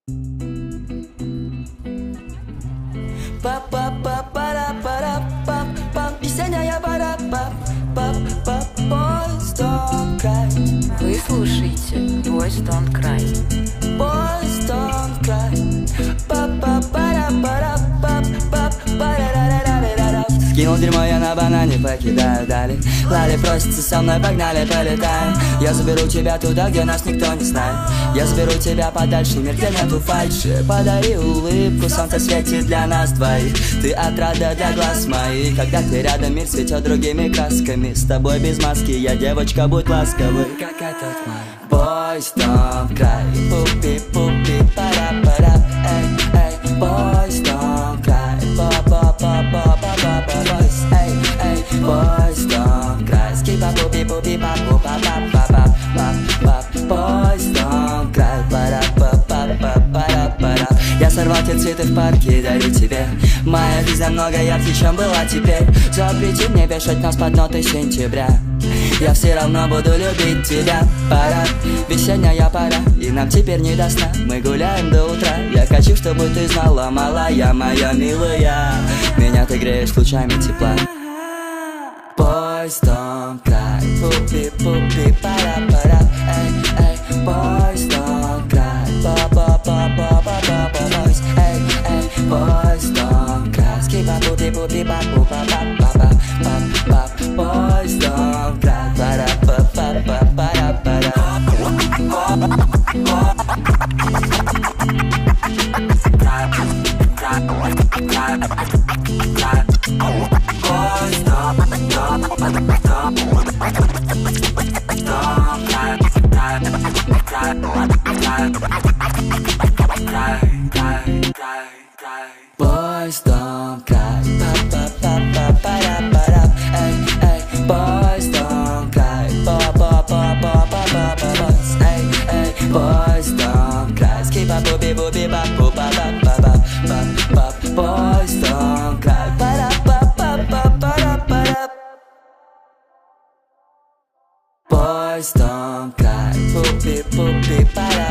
Вы слушаете Boys Don't Cry. Boys don't cry. Скинул дерьмо я на банане, покидаю дали. Лали просится со мной, погнали, полетаем. Я заберу тебя туда, где нас никто не знает. Я заберу тебя подальше, мир, где нету фальши. Подари улыбку, солнце светит для нас двоих. Ты отрада для глаз моих. Когда ты рядом, мир цветет другими красками. С тобой без маски, я девочка, будь ласковой, как этот май. Boys don't cry, пупи, пупи, пара-пара. Эй, эй, boys don't cry, па-па-па-па-па-па-па. Boys, эй, эй, boys don't cry. Скипа, пупи, пупи, па-пу-па-па-па-па-па-па. Boys don't cry, пара-па-па-па-пара-пара. Я сорвал те цветы в парке и дарю тебе. Моя жизнь намного ярче, чем была теперь. Запрети мне вешать нас под ноты сентября. Я все равно буду любить тебя. Пора, весенняя пора, и нам теперь не до сна. Мы гуляем до утра. Я хочу, чтобы ты знала, малая моя милая, меня ты греешь лучами тепла. Boys don't cry, пупи, пупи, пара-пара. Эй, эй, boys don't cry, па-па-па-па-па-па. Boys, эй, эй, boys don't cry. Скипа, пупи, пупи, па-пу-па-па-па-па-па. Boys don't cry, пара-па-па-па-пара-пара. Boys don't cry, pa-pa-pa-pa-para-para. Ey, ey, boys don't cry, pa-pa-pa-pa-pa-pa-pa. Boys, ey, ey, boys don't cry. Skip-a-booby-booby-ba-boo-ba-ba-ba-ba-ba. Boys don't cry, para-pa-pa-pa-para-para. Boys don't cry, booby-booby-para.